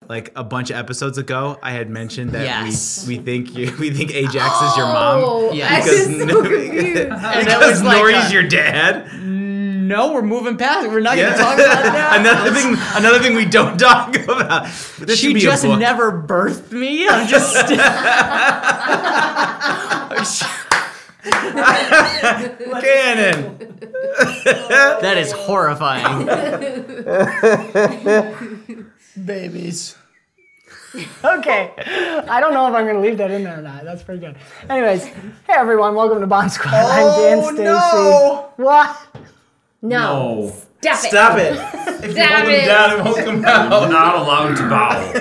like a bunch of episodes ago, I had mentioned that we think Ajax is your mom. Yes. Because because Nori's your dad. No, we're moving past it. We're not going to talk about that. Another thing we don't talk about. This She just never birthed me. I'm just... Canon. That is horrifying. Babies. Okay. I don't know if I'm going to leave that in there or not. That's pretty good. Anyways, hey everyone, welcome to BombSquad. I'm Dan Stacy. No. What? No. Stop it. If you hold him down, it won't come out. Not allowed to bow.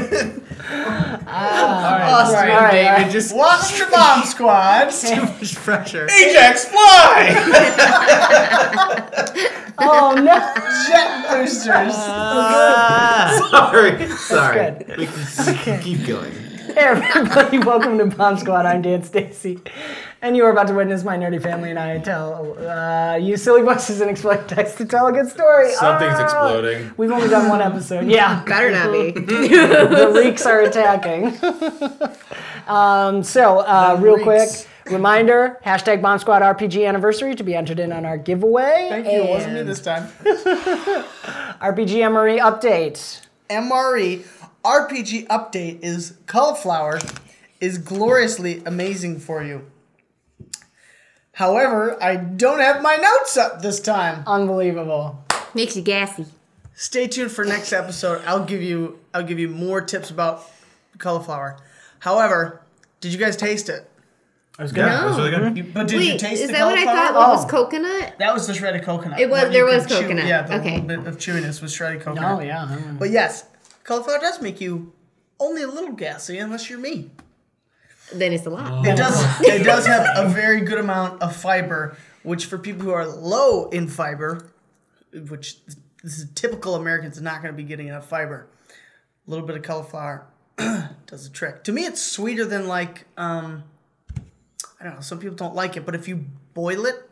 Sorry, David. Just Welcome to BombSquad. too much pressure. Ajax, fly! Oh no. Jet boosters. Sorry. good. We can keep going. Hey everybody, welcome to BombSquad. I'm Dan Stacy. And you are about to witness my nerdy family and I tell you silly voices and explain text to tell a good story. Something's exploding. We've only done one episode. Yeah. Better not be. The reeks are attacking. Real quick, reminder, hashtag BombSquad RPG anniversary to be entered in on our giveaway. Thank you. It wasn't me this time. RPG MRE update. MRE RPG update is cauliflower is gloriously amazing for you. However, I don't have my notes up this time. Unbelievable. Makes you gassy. Stay tuned for next episode. I'll give you more tips about cauliflower. However, did you guys taste it? It was good. Yeah, it was really good. But did you Wait, taste is the that what I cauliflower? thought was coconut? That was the shredded coconut. It was- What you there was could chew- coconut. Yeah, the Okay. little bit of chewiness was shredded coconut. Oh, yeah. But yes, cauliflower does make you only a little gassy unless you're me. Then it's a lot. It does have a very good amount of fiber, which for people who are low in fiber, which this is typical Americans are not going to be getting enough fiber. A little bit of cauliflower does the trick. To me, it's sweeter than like I don't know. Some people don't like it, but if you boil it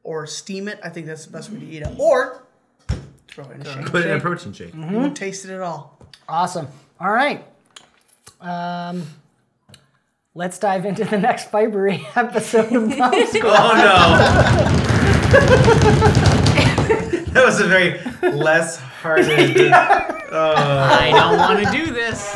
or steam it, I think that's the best way to eat it. Or throw it in a shake. Put it in a protein shake. You won't taste it at all. Awesome. All right. Let's dive into the next fibery episode of BombSquad. Oh no! That was a very less hearted. I don't want to do this.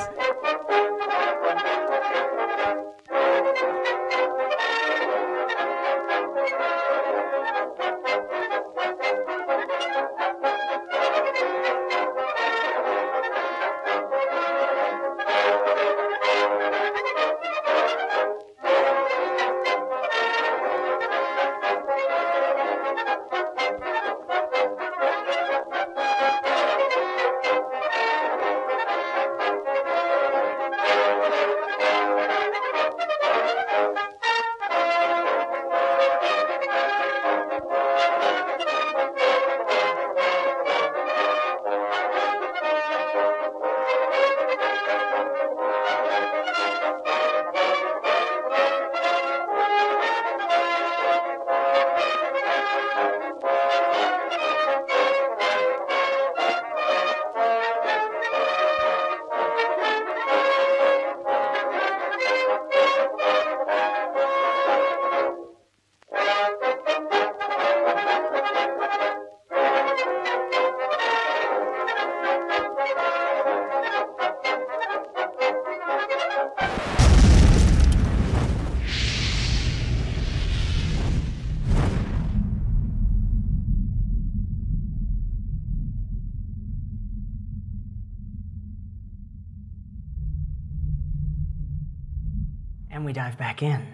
And we dive back in.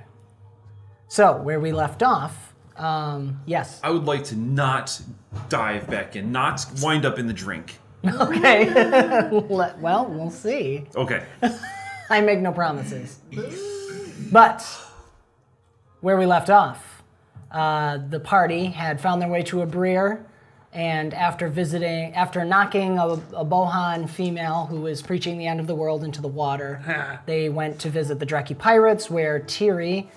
So, where we left off, yes. I would like to not dive back in, not wind up in the drink. Okay. Well, we'll see. Okay. I make no promises. But, where we left off, the party had found their way to a breer, and after knocking a Bohan female who was preaching the end of the world into the water, they went to visit the Dreki pirates, where Tiri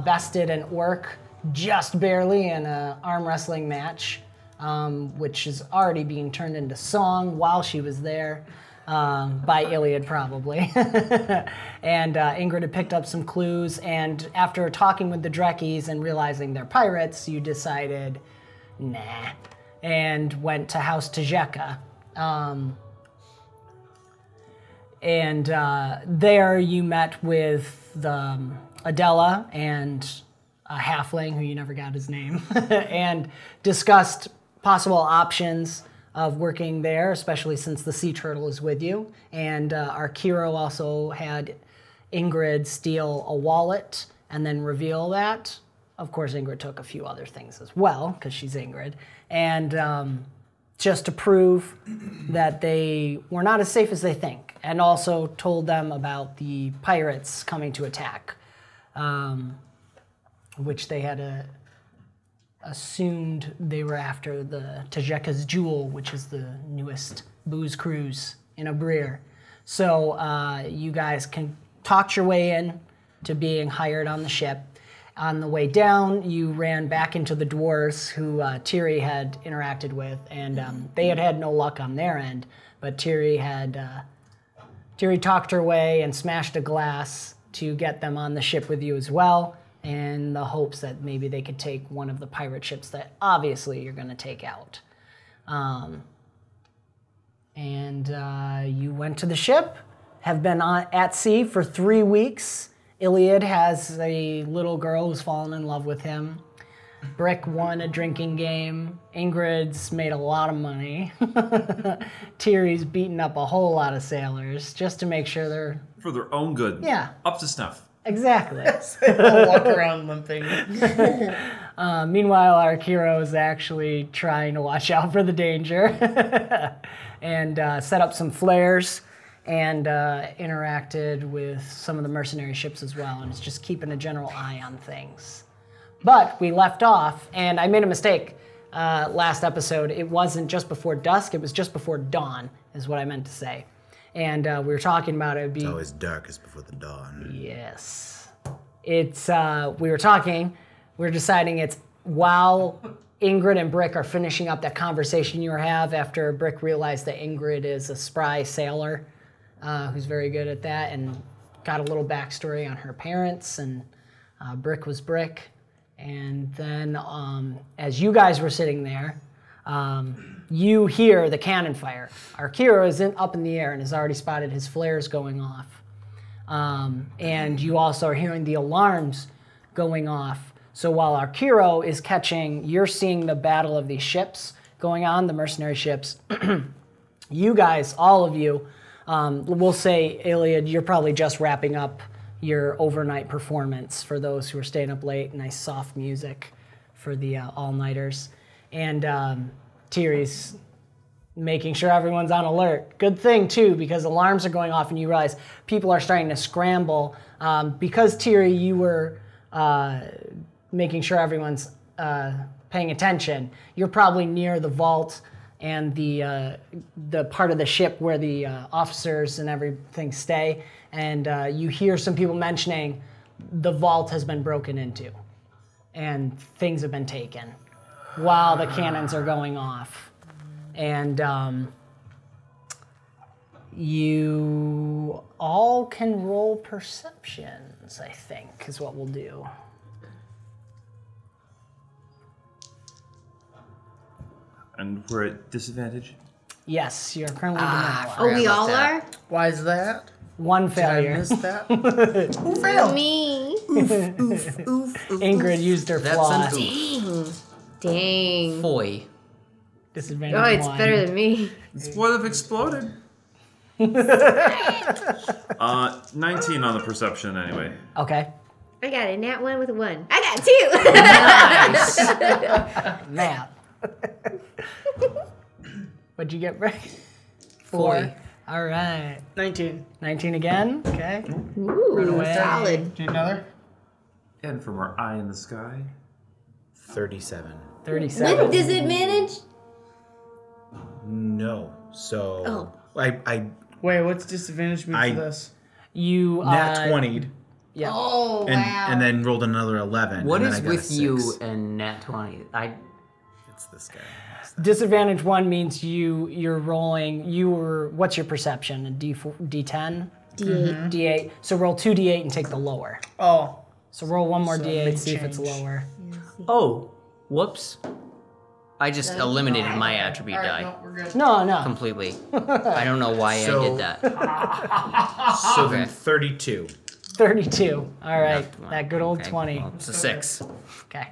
bested an orc just barely in an arm wrestling match, which is already being turned into song while she was there. by Iliad probably. And Ingrid had picked up some clues, and after talking with the Drekkies and realizing they're pirates, you decided, nah, and went to House Tajeka. And there you met with the Adela and a halfling who you never got his name, and discussed possible options of working there, especially since the sea turtle is with you. And our Kiro also had Ingrid steal a wallet and then reveal that. Of course, Ingrid took a few other things as well, because she's Ingrid. And just to prove that they were not as safe as they think, and also told them about the pirates coming to attack, which they had assumed they were after the Tajeka's Jewel, which is the newest booze cruise in Abrir. So you guys can talk your way in to being hired on the ship. On the way down, you ran back into the dwarves who Tiri had interacted with, and they had no luck on their end, but Tiri talked her way and smashed a glass to get them on the ship with you as well, in the hopes that maybe they could take one of the pirate ships that obviously you're going to take out. You went to the ship, have been at sea for 3 weeks. Iliad has a little girl who's fallen in love with him. Brick won a drinking game. Ingrid's made a lot of money. Tiri's beaten up a whole lot of sailors just to make sure they're... For their own good. Yeah. Up to snuff. Exactly. They'll walk around limping. Meanwhile, our hero is actually trying to watch out for the danger and set up some flares and interacted with some of the mercenary ships as well, and it's just keeping a general eye on things. But we left off, and I made a mistake last episode. It wasn't just before dusk, it was just before dawn, is what I meant to say. And we were talking about it being... It's always darkest before the dawn. Yes. It's, we were deciding it's while Ingrid and Brick are finishing up that conversation you have after Brick realized that Ingrid is a spry sailor who's very good at that, and got a little backstory on her parents, and Brick was Brick. And then as you guys were sitting there, you hear the cannon fire. Our Kiro is up in the air and has already spotted his flares going off. And you also are hearing the alarms going off. So while our Kiro is catching, you're seeing the battle of these ships going on, the mercenary ships. You guys, all of you, we'll say, Iliad, you're probably just wrapping up your overnight performance for those who are staying up late. Nice soft music for the all-nighters. And Tiri's making sure everyone's on alert. Good thing, too, because alarms are going off and you realize people are starting to scramble. Because, Tiri, you were making sure everyone's paying attention, you're probably near the vault and the part of the ship where the officers and everything stay, and you hear some people mentioning the vault has been broken into and things have been taken while the cannons are going off. And you all can roll perceptions, I think, is what we'll do. And we're at disadvantage? Yes, you're currently demoralized. Oh, we all are? Why is that? One Did I failure. miss that? Who failed? Me. Ingrid used her That's flaws. an Dang. Foy. Disadvantage Oh, it's one. better than me. It would have exploded. 19 on the perception, anyway. Okay. I got a nat 1 with a 1. I got 2. Math. What'd you get, Rick? Foy. All right. 19. 19 again. Okay. Ooh, away. solid. Do you another? And from our eye in the sky. 37. 37. With disadvantage? No. So Oh. I Wait, what's disadvantage mean for this? You nat 20'd Yeah. Oh, and wow. and then rolled another 11. What and then is I got a with you 6. and Nat 20? It's this guy. Disadvantage 1 means you're rolling. What's your perception? A D10? D8. D8. So roll 2d8 and take the lower. Oh. So roll one more So d8, see if mid-change. it's lower. Oh, whoops. I just eliminated my attribute die No, we're good. No. completely. I don't know why I did that. So then 32. 32. All right. That good old Okay, 20. well, it's a 6. Okay.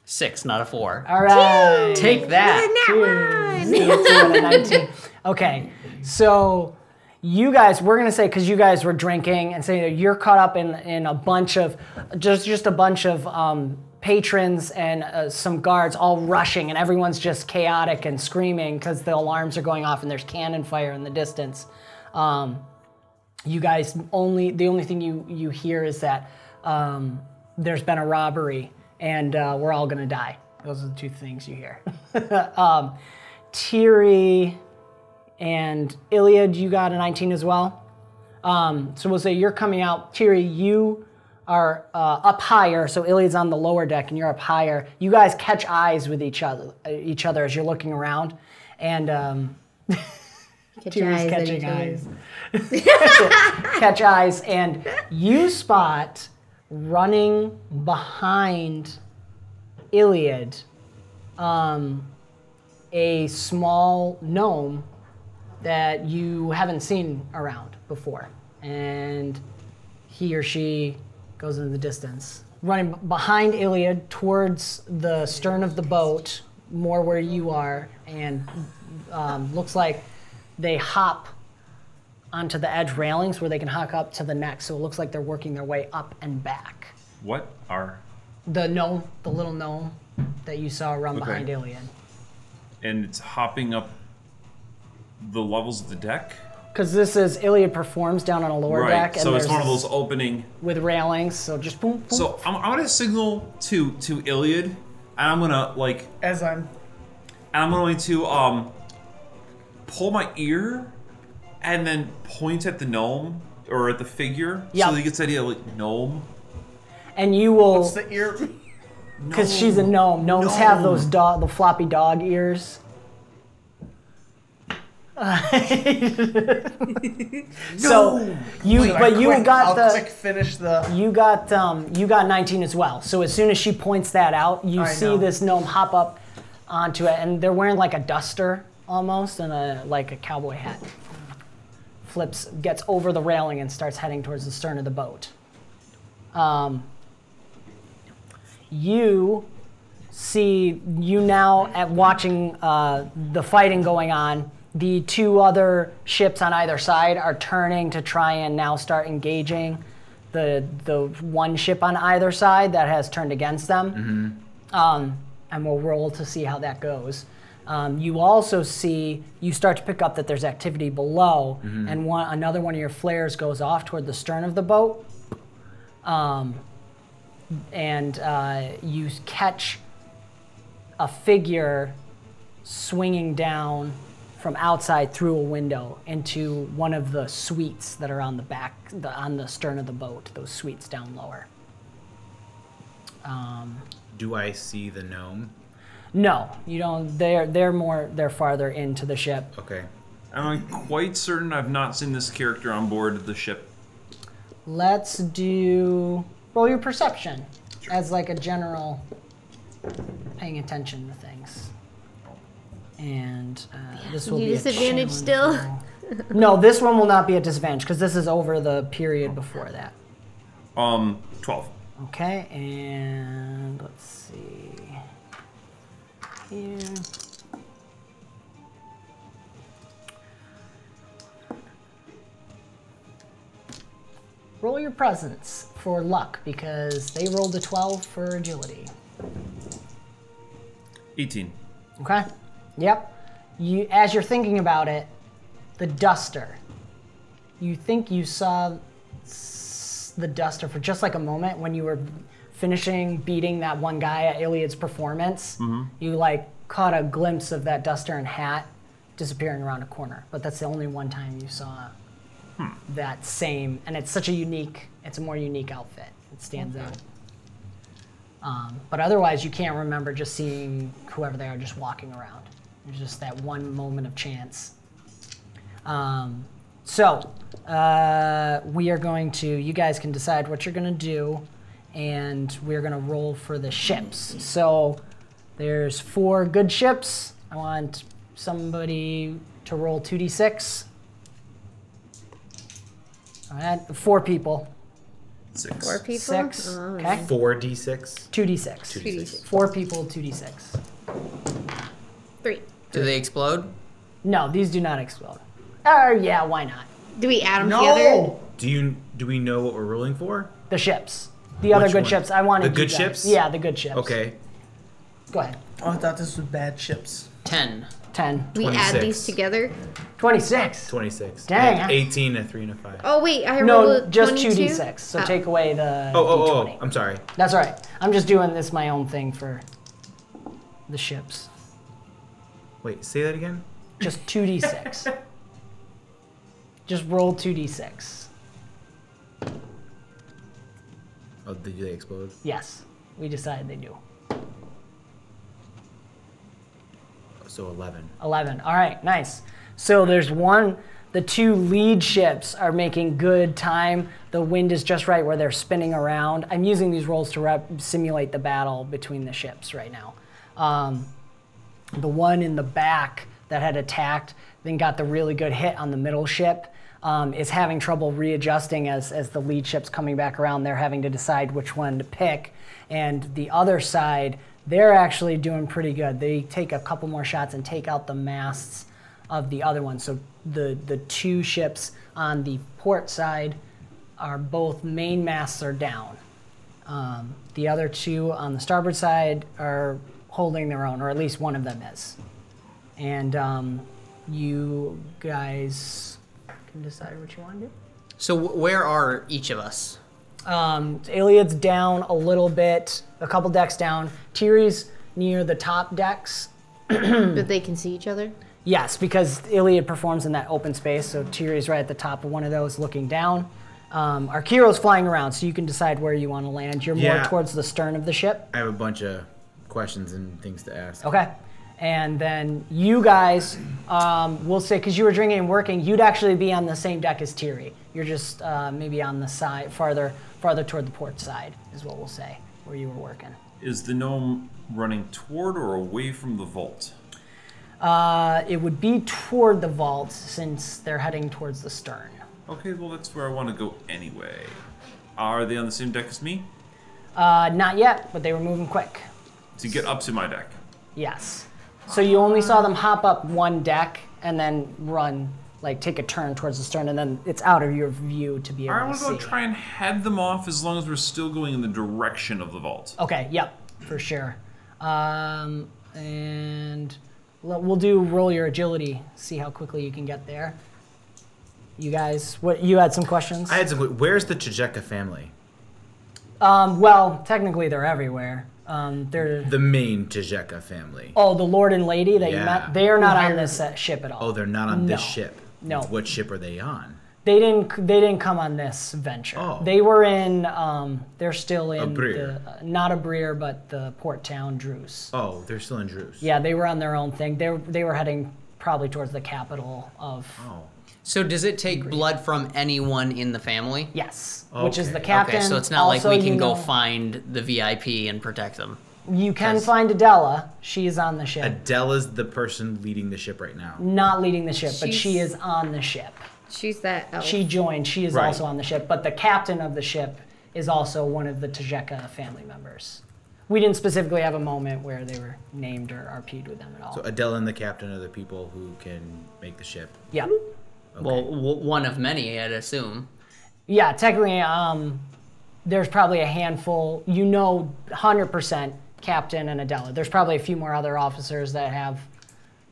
6, not a 4. All right. Take that. Two and a 19. Okay. So you guys, we're going to say, because you guys were drinking and saying that you're caught up in a bunch of, just a bunch of patrons and some guards all rushing, and everyone's just chaotic and screaming because the alarms are going off and there's cannon fire in the distance. You guys, the only thing you hear is that there's been a robbery and we're all gonna die. Those are the two things you hear. Tiri and Iliad, you got a 19 as well. So we'll say you're coming out. Tiri, you are up higher, so Iliad's on the lower deck and you're up higher. You guys catch eyes with each other as you're looking around, and Tiri's catching eyes. Catch eyes, and you spot running behind Iliad a small gnome that you haven't seen around before, and he or she goes into the distance, running behind Iliad towards the stern of the boat, more where you are, and looks like they hop onto the edge railings where they can hook up to the neck, so it looks like they're working their way up and back. What are? The gnome, the little gnome that you saw run behind Iliad. And it's hopping up the levels of the deck? Because this is, Iliad performs down on a lower deck. So it's one of those opening... With railings, so just boom, boom. So I'm going to signal to Iliad, and I'm going to, like... I'm going to pull my ear and then point at the gnome, or at the figure, so that he gets the idea of, like, gnome. And you will... What's the ear? Because she's a gnome. Gnomes have those the floppy dog ears. So you finish the. You got 19 as well. So as soon as she points that out, you see this gnome hop up onto it, and they're wearing like a duster almost, and like a cowboy hat. Gets over the railing and starts heading towards the stern of the boat. You now at watching the fighting going on. The two other ships on either side are turning to try and now start engaging the one ship on either side that has turned against them. And we'll roll to see how that goes. You also you start to pick up that there's activity below, and another one of your flares goes off toward the stern of the boat. And you catch a figure swinging down from outside through a window into one of the suites that are on the back, on the stern of the boat, those suites down lower. Do I see the gnome? No, you don't. They're farther into the ship. Okay. I'm quite certain I've not seen this character on board the ship. Let's roll your perception as like a general paying attention to things. And this will be disadvantage still? No, this one will not be a disadvantage because this is over the period before that. 12. Okay, and let's see here. Roll your presence for luck because they rolled a 12 for agility. 18. Okay. Yep. As you're thinking about it, the duster. You think you saw the duster for just like a moment when you were finishing beating that one guy at Iliad's performance. You like caught a glimpse of that duster and hat disappearing around a corner. But that's the only one time you saw that same, and it's a more unique outfit. It stands out. But otherwise, you can't remember just seeing whoever they are just walking around. There's just that one moment of chance. We are going to, you guys can decide what you're going to do, and we're going to roll for the ships. So there's 4 good ships. I want somebody to roll 2d6. All right, 4 people. 6. 4 people? 6. Oh. Okay. 4d6. 2d6. 2d6. 4 people, 2d6. 3. Do they explode? No, these do not explode. Yeah, why not? Do we add them together? No. Do we know what we're rolling for? The ships. The other Which good one? ships. I wanted The good you guys- ships? Yeah, the good ships. Okay. Go ahead. Oh, I thought this was bad ships. 10. 10. We add 26. these together? 26. 26. Dang. And 18, a 3, and a 5. Oh, wait. I No, rolled just 22? 2d6. So Oh. take away the Oh, d20. I'm sorry. That's all right. I'm just doing this my own thing for the ships. Wait, say that again? Just 2d6. Just roll 2d6. Oh, did they explode? Yes, we decided they do. So 11. 11. All right, nice. So there's the 2 lead ships are making good time. The wind is just right where they're spinning around. I'm using these rolls to simulate the battle between the ships right now. The one in the back that had attacked, then got the really good hit on the middle ship, is having trouble readjusting as the lead ship's coming back around. They're having to decide which one to pick. And the other side, they're actually doing pretty good. They take a couple more shots and take out the masts of the other one. So the 2 ships on the port side are both main masts are down. The other 2 on the starboard side are holding their own, or at least one of them is. And you guys can decide what you want to do. So where are each of us? Iliad's down a little bit, a couple decks down. Tiri's near the top decks. But they can see each other? Yes, because Iliad performs in that open space, so Tiri's right at the top of one of those looking down. Arkiro's flying around, so you can decide where you want to land. You're more towards the stern of the ship. I have a bunch of questions and things to ask. Okay. And then you guys, we'll say, because you were drinking and working, you'd actually be on the same deck as Tiri. You're just maybe on the side, farther toward the port side, is what we'll say, where you were working. Is the gnome running toward or away from the vault? It would be toward the vault, since they're heading towards the stern. Okay, well, that's where I want to go anyway. Are they on the same deck as me? Not yet, but they were moving quick. To get up to my deck. Yes. So you only saw them hop up one deck and then run, like take a turn towards the stern, and then it's out of your view to be able I to want see. to go try and head them off as long as we're still going in the direction of the vault. Okay, yep, for sure. And we'll do roll your agility, see how quickly you can get there. You guys, you had some questions? I had some. Where's the Chijeka family? Well, technically they're everywhere. They're The main Chijeka family. the Lord and Lady that you Yeah. met. They are not on this ship at all. Oh, they're not on this No. ship. No. What ship are they on? They didn't come on this venture. Oh. They were in. They're still in Breer. not a Breer, but the port town Druce. Oh, they're still in Druce. Yeah, they were on their own thing. They were heading probably towards the capital of. Oh. So does it take blood from anyone in the family? Yes, which is Okay. the captain. Okay, so it's not like Also, we can you go know, find the VIP and protect them. You can find Adela. She is on the ship. Adela's the person leading the ship right now. Not leading the ship, but she She's- is on the ship. She's that elf. She joined. She is Right. also on the ship, but the captain of the ship is also one of the Chijeka family members. We didn't specifically have a moment where they were named or RP'd with them at all. So Adela and the captain are the people who can make the ship. Yeah. Okay. Well, one of many, I'd assume. Yeah, technically, there's probably a handful. 100% Captain and Adela. There's probably a few more other officers that have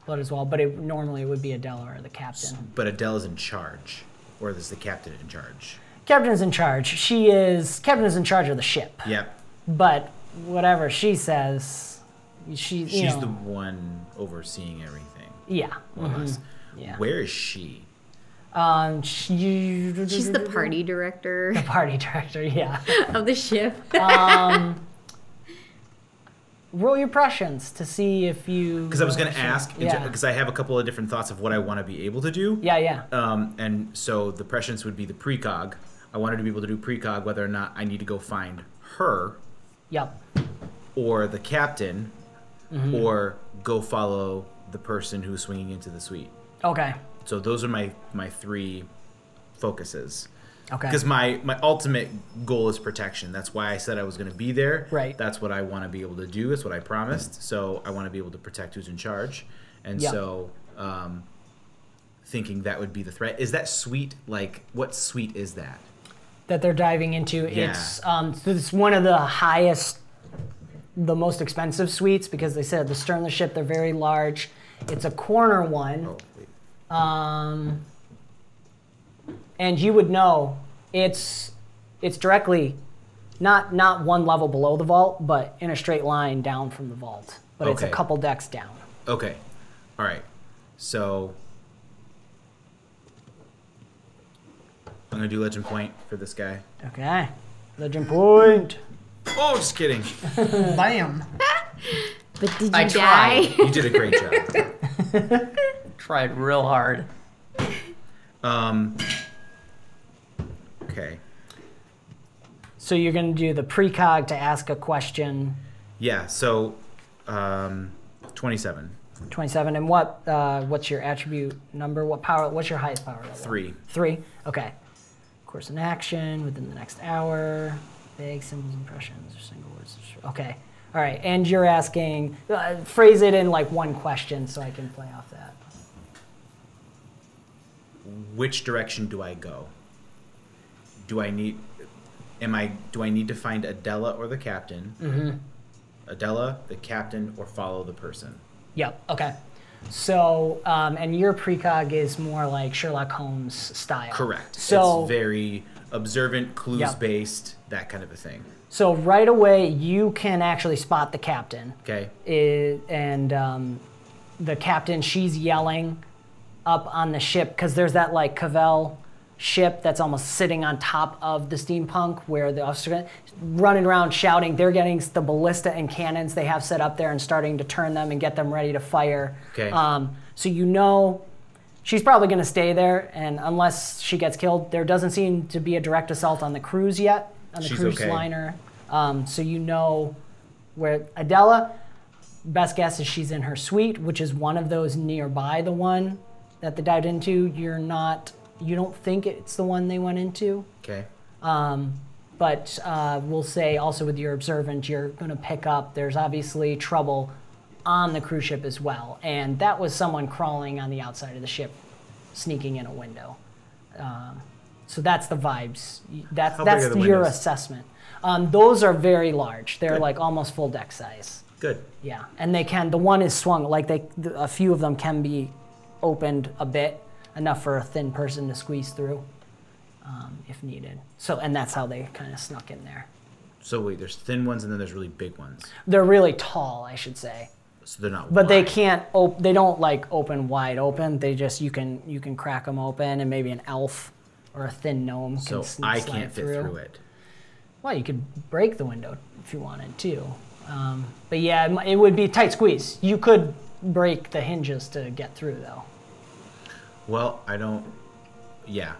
blood as well, but normally it would be Adela or the captain. But Adela's in charge, or is the captain in charge? Captain's in charge. Captain is in charge of the ship. Yep. But whatever she says, she's the one overseeing everything. Yeah. More or less. Yeah. Where is she? She's the party director The party director, yeah. of the ship. roll your prescience to see if you. Because I was going to ask, because I have a couple of different thoughts of what I want to be able to do. Yeah. And so the prescience would be the precog. I wanted to be able to do precog whether or not I need to go find her. Yep. Or the captain, or go follow the person who's swinging into the suite. Okay. So those are my 3 focuses. Okay. Because my ultimate goal is protection. That's why I said I was going to be there. Right. That's what I want to be able to do. That's what I promised. So I want to be able to protect who's in charge. And so thinking that would be the threat. Is that suite, like, what suite is that? That they're diving into. Yeah. It's one of the highest, the most expensive suites because they said the stern of the ship, they're very large. It's a corner one. Oh, wait. And you would know it's directly not one level below the vault, but in a straight line down from the vault. But it's a couple decks down. Okay. All right. So I'm going to do Legend Point for this guy. Okay. Legend Point. Oh, just kidding. Bam. But did you I die? tried. You did a great job. Tried real hard. Okay. So you're going to do the precog to ask a question. Yeah, so 27. 27. And what's your attribute number? What's your highest power level? 3. 3? Okay. Course in action within the next hour. Vague symbols, impressions, or single words. Okay. All right. And you're asking, phrase it in like one question so I can play off that. Which direction do I go? Do I need to find Adela or the captain? Mm-hmm. Adela, the captain, or follow the person? Yep. Okay. So, and your precog is more like Sherlock Holmes style. Correct. So it's very observant, clues-based, that kind of a thing. So right away, you can actually spot the captain. Okay. And the captain, she's yelling up on the ship because there's that like Cavell ship that's almost sitting on top of the steampunk where the officer running around shouting. They're getting the ballista and cannons they have set up there and starting to turn them and get them ready to fire. Okay. So you know she's probably going to stay there, and unless she gets killed, there doesn't seem to be a direct assault on the cruise yet, on the cruise liner. So you know where Adela, best guess is she's in her suite, which is one of those nearby the one that they dived into. You don't think it's the one they went into. Okay. But we'll say also with your observant, you're going to pick up, there's obviously trouble on the cruise ship as well. And that was someone crawling on the outside of the ship, sneaking in a window. So that's the vibes. That's your assessment. Those are very large. They're like almost full deck size. Good. Yeah, and the one is swung, like a few of them can be opened a bit, enough for a thin person to squeeze through if needed. So, and that's how they kind of snuck in there. So wait, there's thin ones and then there's really big ones. They're really tall, I should say. So they're not But wide. they can't, they don't like open wide open. They just, you can crack them open and maybe an elf or a thin gnome can I slide can't fit through it. Well, you could break the window if you wanted to. But yeah, it would be a tight squeeze. You could break the hinges to get through though. Well, yeah.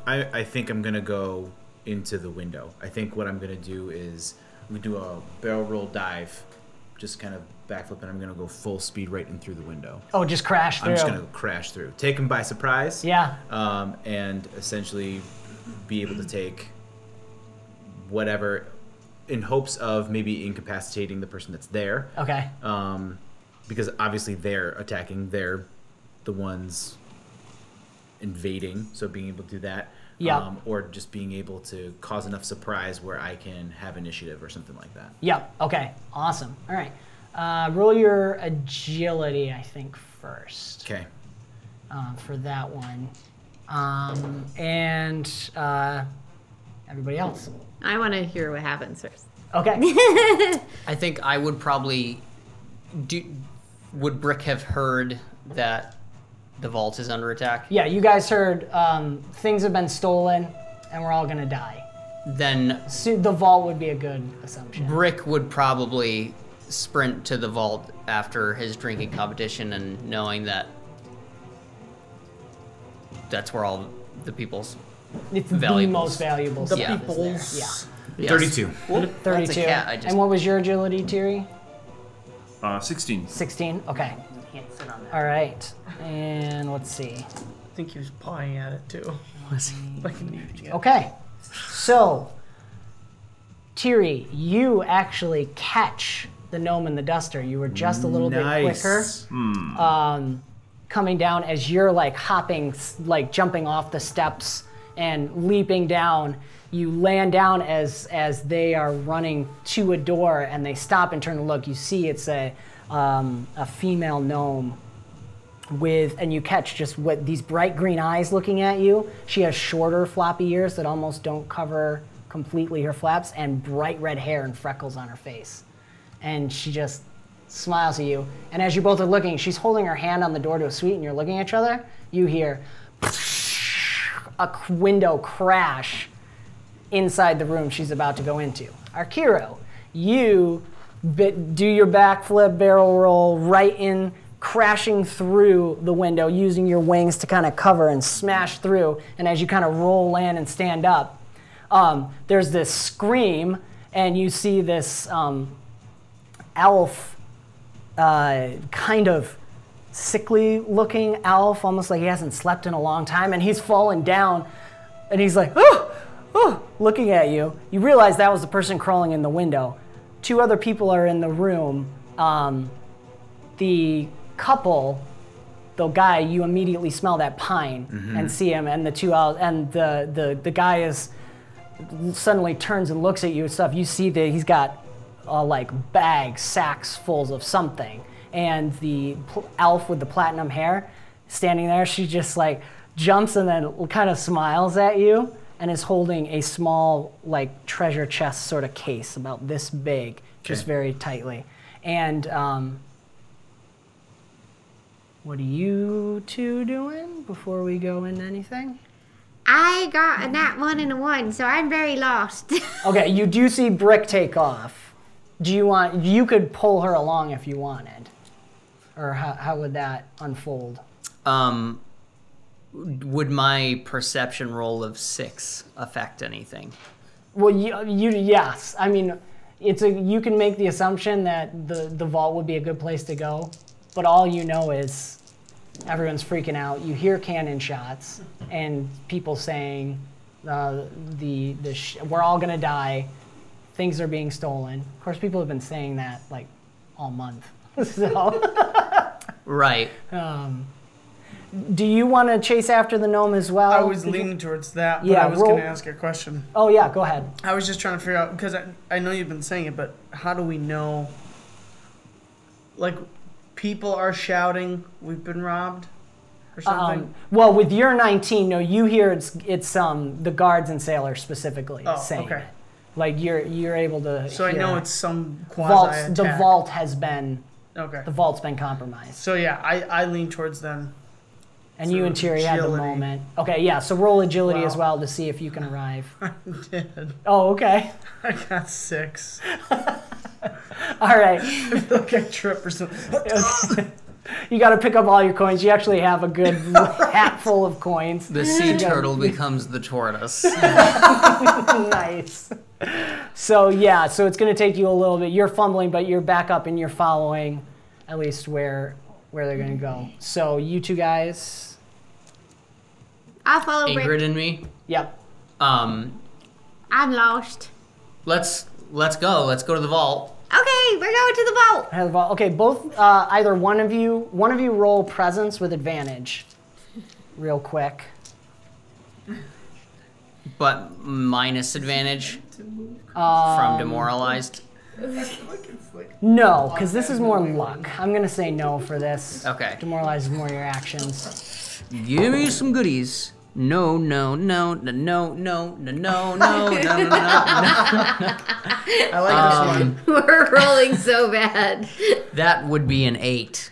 I think I'm going to go into the window. I think what I'm going to do is we do a barrel roll dive, just kind of backflip, and I'm going to go full speed right in through the window. Oh, just crash through. I'm just going to crash through. Take him by surprise. Yeah. And essentially be able to take whatever in hopes of maybe incapacitating the person that's there. Okay. Because obviously they're attacking. They're the ones invading, so being able to do that. Yeah. Or just being able to cause enough surprise where I can have initiative or something like that. Yep. Okay. Awesome. All right. Roll your agility, I think, first. Okay. For that one. And everybody else. I want to hear what happens first. Okay. I think I would probably would Brick have heard that the vault is under attack? Yeah, you guys heard things have been stolen and we're all going to die. Then So the vault would be a good assumption. Brick would probably sprint to the vault after his drinking competition and knowing that that's where all the people's It's valuables. the most valuable The stuff is people's. there. Yes. 32. Yeah. That's 32. a cat. I just And what was your agility, Tiri? 16. 16? Okay. can't sit on that. All right. And let's see. I think he was pawing at it too. Was he? Like an idiot. Okay. So, Tiri, you actually catch the gnome and the duster. You were just a little bit quicker. Coming down as you're like hopping, like jumping off the steps and leaping down. You land down as they are running to a door, and they stop and turn to look. You see it's a female gnome with, and you catch just what these bright green eyes looking at you. She has shorter floppy ears that almost don't cover completely her flaps, and bright red hair and freckles on her face. And she just smiles at you. And as you both are looking, she's holding her hand on the door to a suite, and you're looking at each other. You hear a window crash inside the room she's about to go into. Arkiro, you do your backflip barrel roll right in, crashing through the window, using your wings to kind of cover and smash through. And as you kind of roll, land, and stand up, there's this scream, and you see this elf, kind of sickly-looking elf, almost like he hasn't slept in a long time, and he's fallen down, and he's like, looking at you. You realize that was the person crawling in the window. Two other people are in the room. The couple, the guy, you immediately smell that pine and see him, and the two and the guy is suddenly turns and looks at you and stuff. You see that he's got like bags, sacks full of something, and the elf with the platinum hair standing there, she just like jumps and then kind of smiles at you and is holding a small like treasure chest sort of case about this big, just very tightly. And what are you two doing before we go into anything? I got a nat 1 and a 1, so I'm very lost. Okay, you do see Brick take off. Do you want? You could pull her along if you wanted, or how would that unfold? Would my perception roll of 6 affect anything? Well, yes. I mean, you can make the assumption that the vault would be a good place to go, but all you know is everyone's freaking out. You hear cannon shots and people saying, "We're all gonna die. Things are being stolen." Of course, people have been saying that like all month. So, right. Do you want to chase after the gnome as well? I was leaning towards that, but Yeah, I was going to ask a question. Oh yeah, go ahead. I was just trying to figure out, because I know you've been saying it, but how do we know, like, people are shouting, "We've been robbed," or something? Well, with your 19, no, you hear it's the guards and sailors specifically saying okay. it. Like you're able to. So I hear know it's some quasi vaults. attack. The vault has been. Okay. The vault's been compromised. So yeah, I lean towards them. And So you and Tiri had the agility. moment. Okay, yeah. So roll agility Wow. as well to see if you can arrive. I did. Oh, okay. I got 6. All right. I feel like I trip or something. You got to pick up all your coins. You actually have a good hat full of coins. The sea turtle becomes the tortoise. Nice. So yeah, so it's going to take you a little bit. You're fumbling, but you're back up and you're following at least where they're going to go. So you two guys. I'll follow Ingrid Brick. and me. Yep. I'm lost. Let's go. Let's go to the vault. Okay, we're going to the vault. Okay, both either one of you roll presence with advantage, real quick. But minus advantage from demoralized. No, because this is more luck. I'm gonna say no for this. Okay. Demoralize is more your actions. Give me some goodies. No. I like this one. We're rolling so bad. That would be an 8.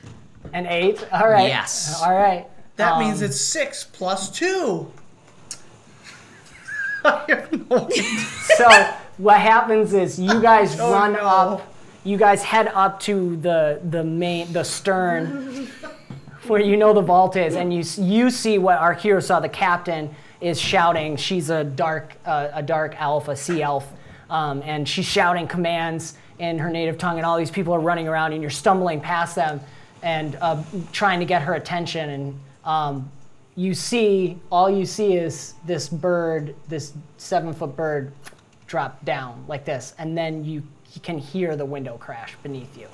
An 8. All right. Yes. All right. That means it's 6 plus 2. I have no idea. So what happens is you guys run up. you guys head up to the stern, where you know the vault is, and you see what our hero saw. The captain is shouting. She's a dark elf, a sea elf, and she's shouting commands in her native tongue, and all these people are running around, and you're stumbling past them and trying to get her attention. And all you see is this bird, this 7-foot bird, drop down like this, and then you can hear the window crash beneath you.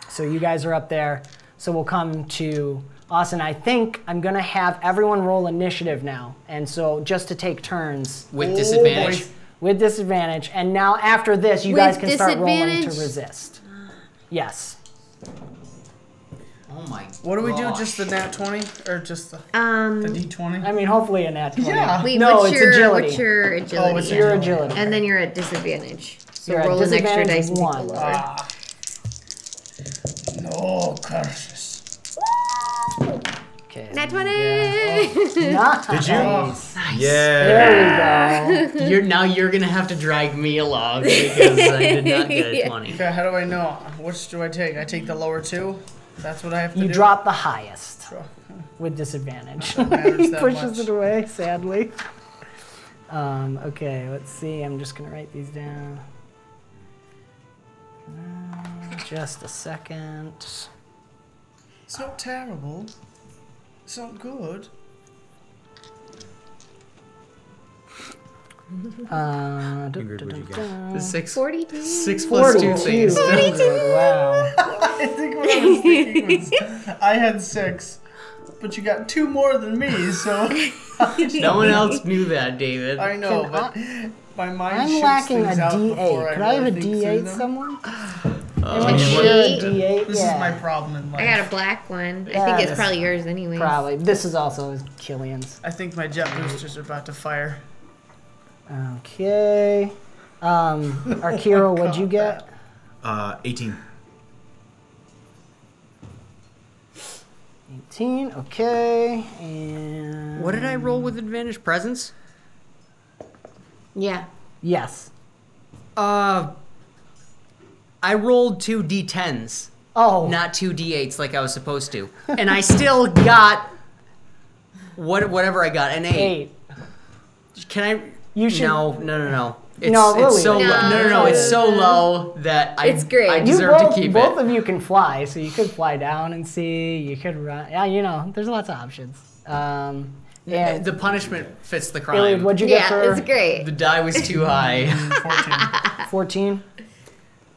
So you guys are up there. So we'll come to Austin. I think I'm gonna have everyone roll initiative now, and so just to take turns With disadvantage. with disadvantage. And now after this, you guys can start rolling to resist. Yes. Oh my. What do we do? gosh. Just the nat 20 or just the D20? I mean, hopefully a nat 20. Yeah. Wait, No, what's it's your, agility. What's your agility? Oh, it's Your agility. And then you're at disadvantage. So You're at roll an extra disadvantage dice and take 1. the lower. No curses. Okay. Nat 20! Nice. Did you? Nice. Yeah. There we go. You're gonna have to drag me along because I did not get a 20. Okay, how do I know? Which do I take? I take the lower 2? That's what I have to do? You drop the highest Sure. with disadvantage. matters He that pushes much. it away, sadly. Okay, let's see. I'm just going to write these down. Just a second. It's not terrible. It's not good. Ingrid, what'd you get? 42. 6 plus 2 42. things. Wow. I think what I was thinking was I had 6, but you got 2 more than me, so No one else knew that, David. I know, Can but my mind I'm shoots lacking a things out before D8. Could I have a really think through D8 them. someone? A Anyone share a D8? D8? This Yeah. is my problem in life. I got a black one. I Yeah, think it's that's- probably yours anyway. Probably. This is also Killian's. I think my jet boosters are about to fire. Okay. Arkiro, what'd you get? 18. 18. Okay. And What did I roll with advantage? Presence? Yeah. yes. I rolled 2 D10s, Oh. not 2 D8s like I was supposed to. And I still got whatever I got, an 8. 8. Can I? You should. No. It's, No, it's really. so No. low. No. It's so low that It's great. I You deserve to keep both it. of you can fly, so you could fly down and see. You could run. Yeah, there's lots of options. And The punishment fits the Iliad, crime. what'd you get Yeah, for it's great. The die was too high. 14. 14?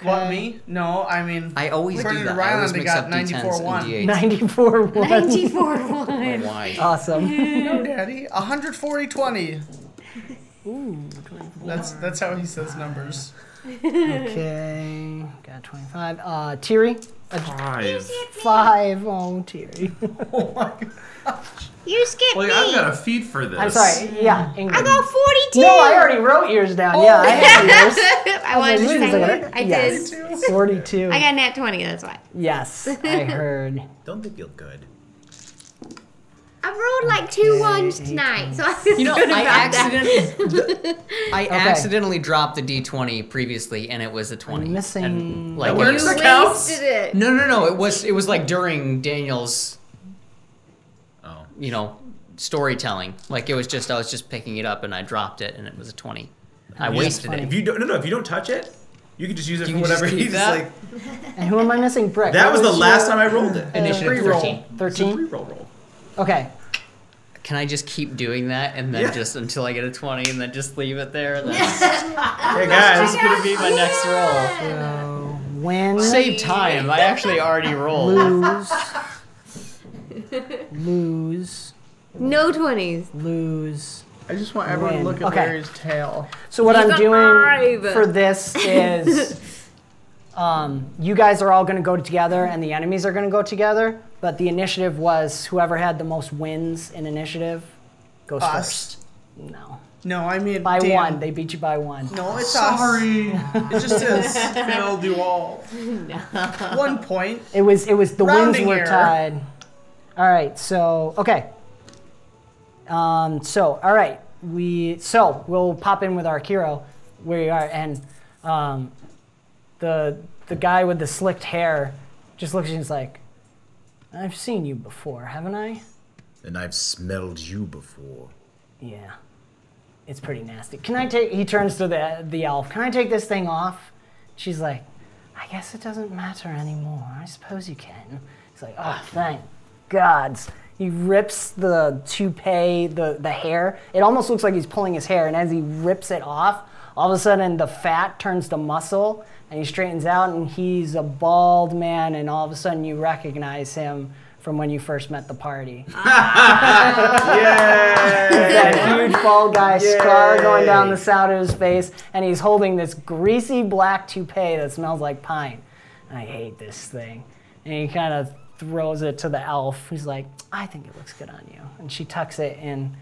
What, me? No, I mean, I always according do to that. I always Ryland, they mix got up D10s 94-1. and D8s. 94 1. 94 1. Why? Awesome. No, Daddy. 140-20. Ooh, that's how he says numbers. Okay. Got 25. Tiri? 5. 5. Oh, Tiri. Oh my god. You skipped Like, me. I've got a feed for this. I'm sorry. Yeah, Ingrid. I got 42. No, I already wrote yours down. Yeah, I have yours. I wanted to Wait a say second. it. I Yes. did. 42. I got nat 20, that's why. Yes, I heard. Don't they feel good? I rolled like 2 ones tonight, so I was You know, good I about that. accidentally dropped the D20 previously, and it was a 20. I'm missing- And, like, That it works. was- You counts? wasted it. No. It was like during Daniel's, Oh. storytelling. Like I was just picking it up, and I dropped it, and it was a 20. I wasted funny. it. If you don't, if you don't touch it, you can just use it You for can just whatever. keep You that? like. And who am I missing? Brick. That What was the last your, time I rolled it. Initiative Free roll. 13. 13? Roll. Okay. Can I just keep doing that, and then Yeah. just until I get a 20, and then just leave it there? And then Hey guys. it's gonna be my next roll. So, win, Save time. I actually already rolled. lose, No 20s. lose. I just want everyone to look at Okay. Larry's tail. So what He's I'm a doing 5. for this is, you guys are all going to go together, and the enemies are going to go together. But the initiative was whoever had the most wins in initiative goes Us. first. No, No, I mean by Dan. 1. They beat you by 1. No, it's Sorry. us. It just is. Failed you all. 1 point. It was the wins Rounding were error. tied. All right, so okay. So all right, we'll pop in with our hero where you are, and the guy with the slicked hair just looks at you and is like, I've seen you before, haven't I? And I've smelled you before. Yeah. It's pretty nasty. Can I take... He turns to the elf. Can I take this thing off? She's like, I guess it doesn't matter anymore. I suppose you can. He's like, oh, thank gods. He rips the toupee, the hair. It almost looks like he's pulling his hair, and as he rips it off, all of a sudden the fat turns to muscle, and he straightens out, and he's a bald man, and all of a sudden you recognize him from when you first met the party. That huge bald guy, scar going down the side of his face, and he's holding this greasy black toupee that smells like pine. I hate this thing. And he kind of throws it to the elf. He's like, I think it looks good on you. And she tucks it in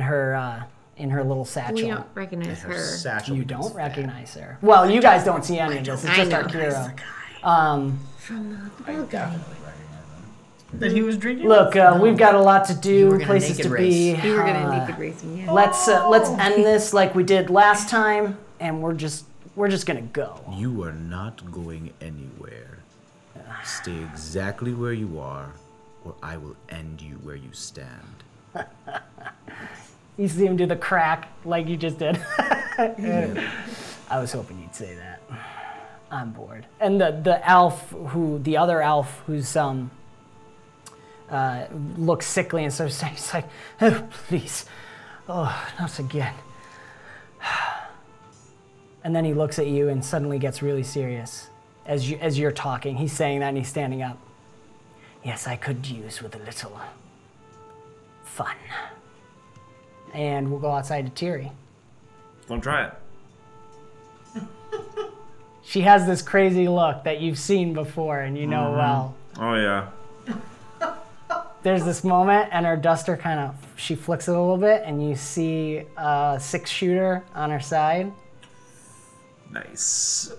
her little satchel. We don't recognize her. Satchel You don't recognize her. Well, you guys don't see any of this. It's just Arkiro. That he was drinking? Look, we've got a lot to do, places to be. You were gonna naked race him, yeah. Let's end this like we did last time, and we're just gonna go. You are not going anywhere. Stay exactly where you are, or I will end you where you stand. You see him do the crack like you just did. I was hoping you'd say that. I'm bored. And the other elf who's looks sickly and so he's like, oh please, oh not again. And then he looks at you and suddenly gets really serious as you're talking. He's saying that and he's standing up. Yes, I could use with a little fun. And we'll go outside to Tiri. Don't try it. She has this crazy look that you've seen before and you know well. Oh yeah. There's this moment and her duster she flicks it a little bit and you see a 6-shooter on her side. Nice.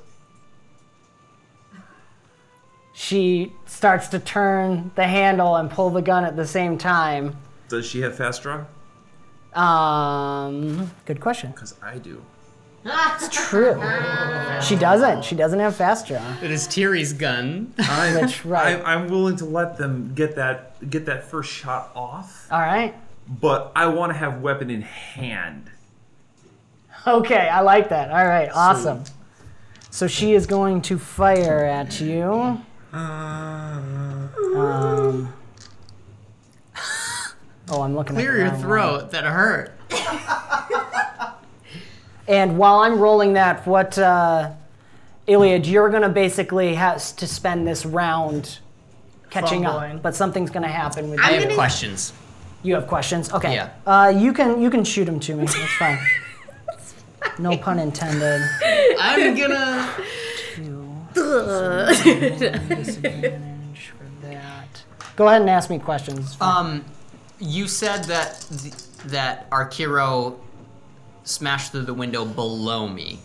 She starts to turn the handle and pull the gun at the same time. Does she have fast draw? Good question. Because I do. It's true. She doesn't. She doesn't have fast draw. It is Tiri's gun. I'm willing to let them get that first shot off. All right. But I want to have weapon in hand. Okay, I like that. All right, awesome. So she is going to fire at you. I'm looking Clear at your the wrong throat. one. That hurt. And while I'm rolling that, what, Iliad, you're going to basically have to spend this round catching Fumbling. up, but something's going to happen with you. I have questions. You have questions? Okay. Yeah. You can shoot them to me. That's fine. No pun intended. I'm gonna... Disadvantage for that. Go ahead and ask me questions. You said that Arkiro smashed through the window below me.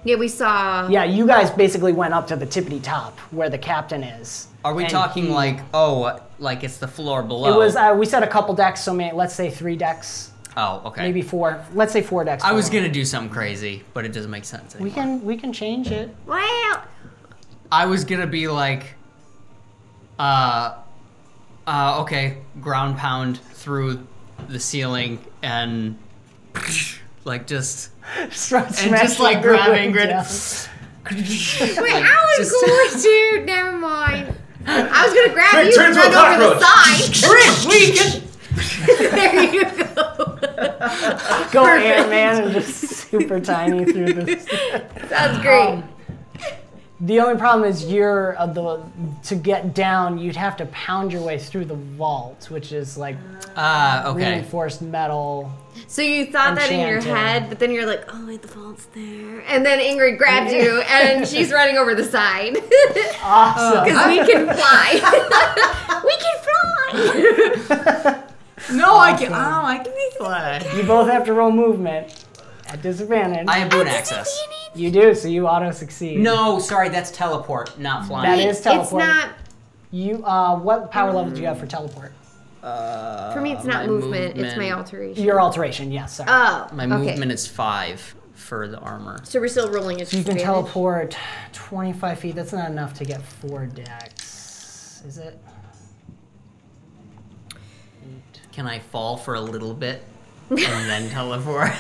Yeah, we saw. Yeah, you guys basically went up to the tippity top where the captain is. Are we And talking like it's the floor below? It was. We said a couple decks, so let's say 3 decks. Oh, okay. Maybe 4. Let's say 4 decks. I was gonna do something crazy, but it doesn't make sense anymore. We can change it. Well. I was gonna be like, okay, ground pound through the ceiling and like just like grabbing Ingrid. Wait, I was going to. Never mind. I was gonna grab you turn and to a run over the cockroach. side. There you go. Go Ant-Man and just super tiny through this. Sounds great. The only problem is to get down, you'd have to pound your way through the vault, which is like reinforced metal. So you thought that in your Enchanted. head, but then you're like, oh wait, the vault's there. And then Ingrid grabbed you, and she's running over the side. Awesome. Because we can fly. We can fly. No, I can. Oh, I can be fly. You both have to roll movement at disadvantage. I have boon access. You do, so you auto succeed. No, sorry, that's teleport, not flying. That is teleport. It's not. You what power level do you have for teleport? For me, it's not my movement. It's my movement. alteration. Your alteration, yes. Sorry. Oh. My okay. movement is 5. for the armor. So we're still rolling as So you can advantage? teleport 25 feet. That's not enough to get 4 dex, is it? Can I fall for a little bit and then teleport?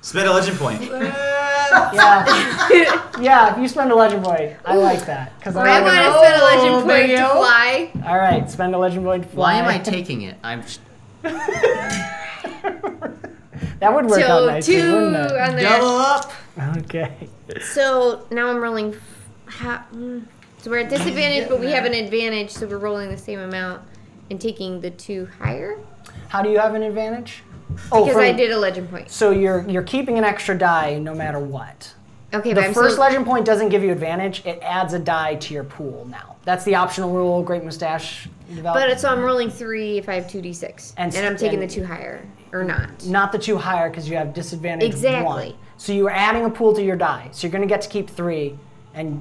Spend a legend point. Yeah, if you spend a legend point, I like that. Because I want to spend a legend point to fly. All right, spend a legend point to fly. Why am I taking it? That would work out nicely, 2 wouldn't it? on there. Double up. Okay. So now I'm rolling. So we're at disadvantage, but we have an advantage, so we're rolling the same amount and taking the 2 higher. How do you have an advantage? Because I did a legend point. So you're keeping an extra die no matter what. Okay, The but first legend point doesn't give you advantage. It adds a die to your pool now. That's the optional rule. Great Mustache developed. But so I'm rolling 3 if I have 2d6, and I'm taking the 2 higher, or not. Not the 2 higher because you have disadvantage. Exactly. 1. So you are adding a pool to your die. So you're going to get to keep 3, and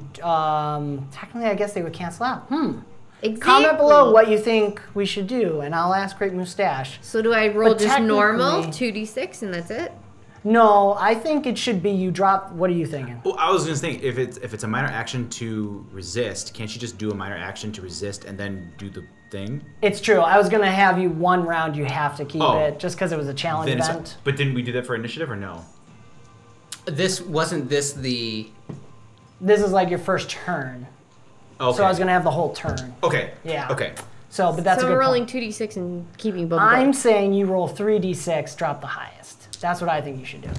technically I guess they would cancel out. Exactly. Comment below what you think we should do, and I'll ask Great Mustache. So do I roll But just normal technically- 2d6 and that's it? No, I think it should be you drop. What are you thinking? Well, I was gonna think if it's a minor action to resist, can't you just do a minor action to resist and then do the thing? It's true. I was going to have you 1 round. You have to keep Oh. it just because it was a challenge Then event. but didn't we do that for initiative or no? Wasn't this the... This is like your first turn. Okay. So I was going to have the whole turn. Okay. Yeah. Okay. So, but that's So a I'm good rolling point. 2d6 and keeping both. I'm saying you roll 3d6, drop the highest. That's what I think you should do.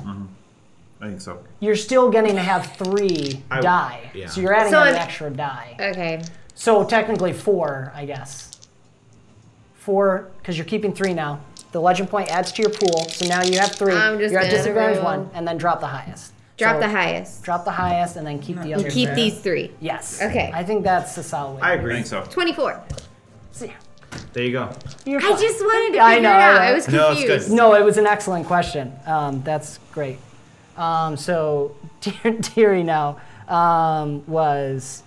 I think so. You're still getting to have 3 die. yeah. So you're adding So an I'm- extra die. Okay. So technically 4, I guess. 4, because you're keeping 3 now. The legend point adds to your pool, so now you have 3. I'm just You're at gonna disadvantage roll. 1, and then drop the highest. Drop So the highest. Drop the highest, and then keep the other. Keep these 3. Yes. Okay. I think that's a solid way. I I agree. think so. 24. See, There you go. you're I fine. just wanted to I figure know, it out. I know. I was No, it's confused. good. No, it was an excellent question. That's great. So Tiri now was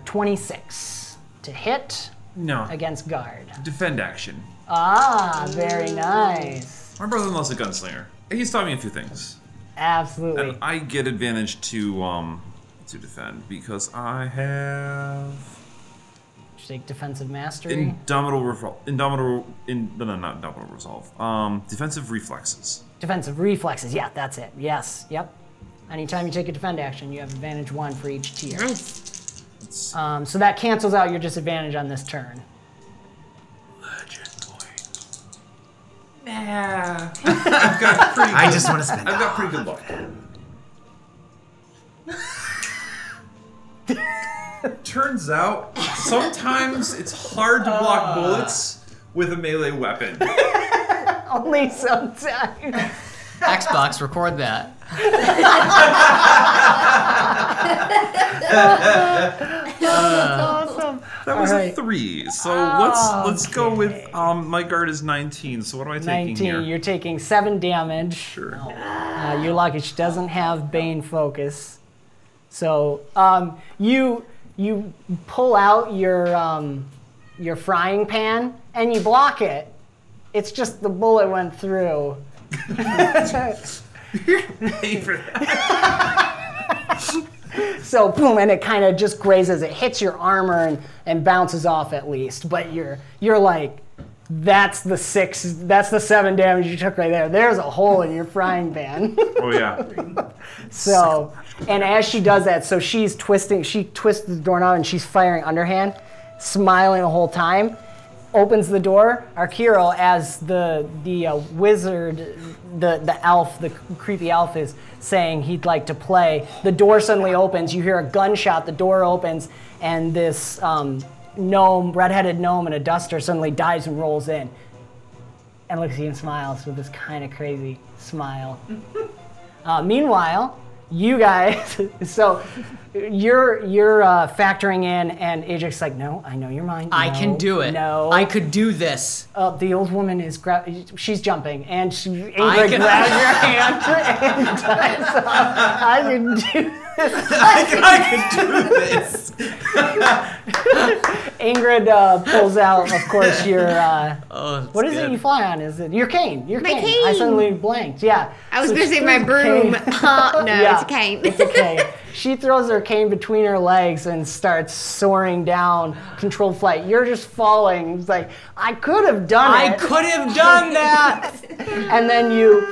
26 to hit No. against guard. Defend action. Ah, very nice. My brother-in-law's a gunslinger. He's taught me a few things. Absolutely. And I get advantage to defend because I have Did you take defensive mastery? indomitable resolve. Defensive reflexes. Defensive reflexes. Yeah, that's it. Yes. Yep. Anytime you take a defend action, you have advantage 1 for each tier. Nice. So that cancels out your disadvantage on this turn. Legend point. Nah. I've got pretty. I just want to spend. I've got pretty good luck. Turns out, sometimes it's hard to block bullets with a melee weapon. Only sometimes. Xbox, record that. Awesome. That was Alright. a 3. So let's go with my guard is 19. So what am I taking 19. here? You're taking 7 damage. Sure. You're lucky she doesn't have Bane focus. So you pull out your frying pan and you block it. It's just the bullet went through. Pay for that. So boom, and it kind of just grazes. It hits your armor and bounces off at least. But you're like, that's the 7 damage you took right there. There's a hole in your frying pan. Oh yeah. So, and as she does that, so she twists the doorknob and she's firing underhand, smiling the whole time. Opens the door. Arkiro, as the wizard, the elf, the creepy elf is saying he'd like to play. The door suddenly opens. You hear a gunshot. The door opens, and this gnome, redheaded gnome in a duster, suddenly dives and rolls in, and looks at you and smiles with this kind of crazy smile. Meanwhile, you guys, so you're factoring in, and Ajax's like, no, I know your mind. I No, can do it. No. I could do this. The old woman is she's jumping, and she I Ingrid can- grabs your hand and does, I can do I can do this. Ingrid pulls out, of course, your. What is good. it you fly on? Is it your cane? Your My cane. cane. I suddenly blanked. Yeah. I was So going to she say my throws her broom. cane- No, Yeah, it's a cane. It's a cane. She throws her cane between her legs and starts soaring down, controlled flight. You're just falling. It's like, I could have done it. I could have done that. And then you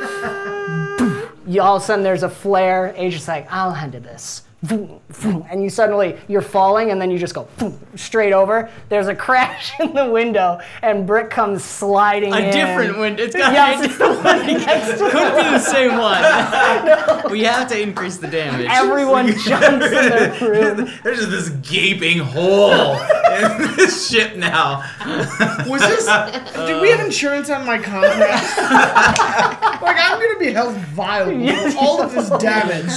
all of a sudden there's a flare. Agent's like, I'll handle this. And you suddenly, you're falling, and then you just go straight over. There's a crash in the window, and Brick comes sliding in. A different window. It's got Yes, it's the one next to could be the same one. We have to increase the damage. Everyone jumps in their room. There's just this gaping hole in this ship now. Was this? Did we have insurance on my contract? Like, I'm gonna be held viable for all of this damage.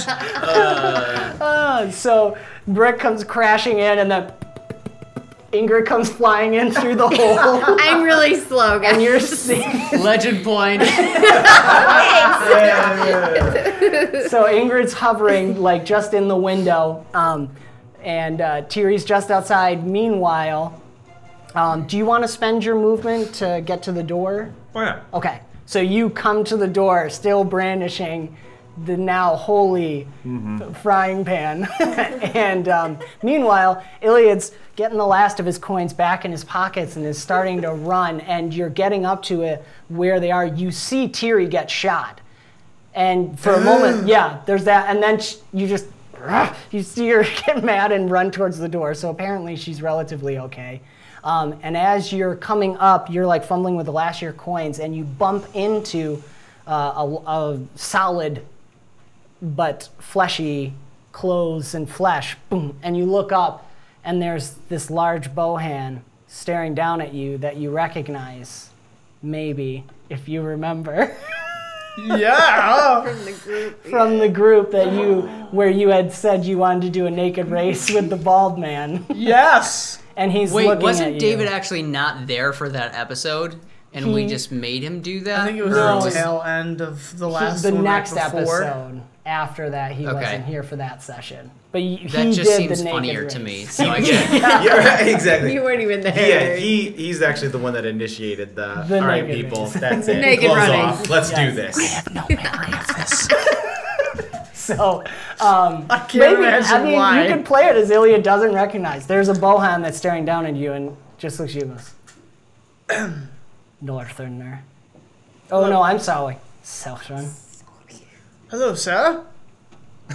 So Brick comes crashing in, and then Ingrid comes flying in through the hole. I'm really slow, guys. And you're seeing. Legend point. So Ingrid's hovering like just in the window, and Tiri's just outside. Meanwhile, do you want to spend your movement to get to the door? Oh yeah. Okay, so you come to the door, still brandishing the now holy frying pan. And meanwhile, Iliad's getting the last of his coins back in his pockets and is starting to run, and you're getting up to it where they are. You see Tiri get shot. And for a moment, yeah, there's that. And then you see her get mad and run towards the door. So apparently she's relatively okay. And as you're coming up, you're like fumbling with the last of your coins, and you bump into a solid but fleshy clothes and flesh. Boom. And you look up, and there's this large bowhand staring down at you that you recognize, maybe, if you remember. Yeah. From the group. From the group where you had said you wanted to do a naked race with the bald man. Yes. And he's Wait, looking at wasn't you. David actually not there for that episode? And we just made him do that? I think it was No. the tail end of the last the one next right before. episode after that, he Okay. wasn't here for that session. But he That did just the seems naked funnier race. to me. So I get it. Yeah, right, exactly. You weren't even Yeah, there. he's actually the one that initiated the all right, naked people, race. that's it. Naked Clothes running. off. Let's do Yes. this. No memory of this. So, I can't maybe, imagine why. you could play it as Iliad doesn't recognize. There's a bowhand that's staring down at you and just looks at you and goes, Northerner. Oh, no, I'm sorry. Southern. Hello, sir.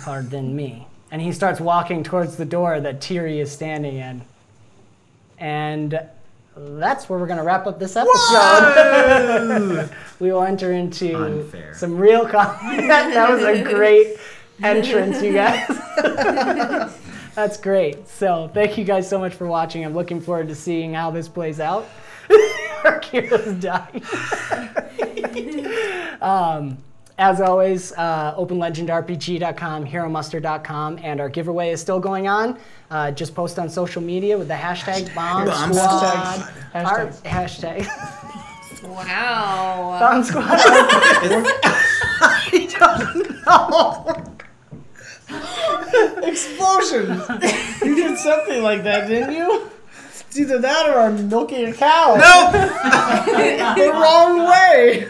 Pardon me. And he starts walking towards the door that Tiri is standing in. And that's where we're going to wrap up this episode. We will enter into Unfair. some real combat. That was a great entrance, you guys. That's great. So thank you guys so much for watching. I'm looking forward to seeing how this plays out. Our heroes die. As always, openlegendrpg.com, heromuster.com, and our giveaway is still going on. Just post on social media with the hashtag BombSquad. Hashtag Wow. BombSquad. I don't know. Explosions. You did something like that, didn't you? It's either that or I'm milking a cow. No! The wrong way.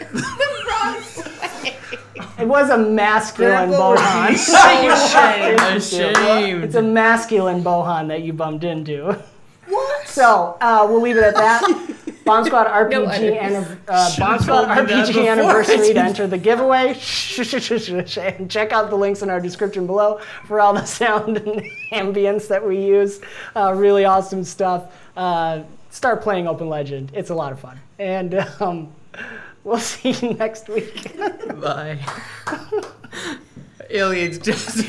It was a masculine Grandpa would bohan. be so Ashamed. It's a masculine bohan that you bumped into. What? So we'll leave it at that. BombSquad RPG BombSquad RPG anniversary to enter the giveaway. And check out the links in our description below for all the sound and ambience that we use. Really awesome stuff. Start playing Open Legend. It's a lot of fun. And we'll see you next week. Bye. Iliad's just...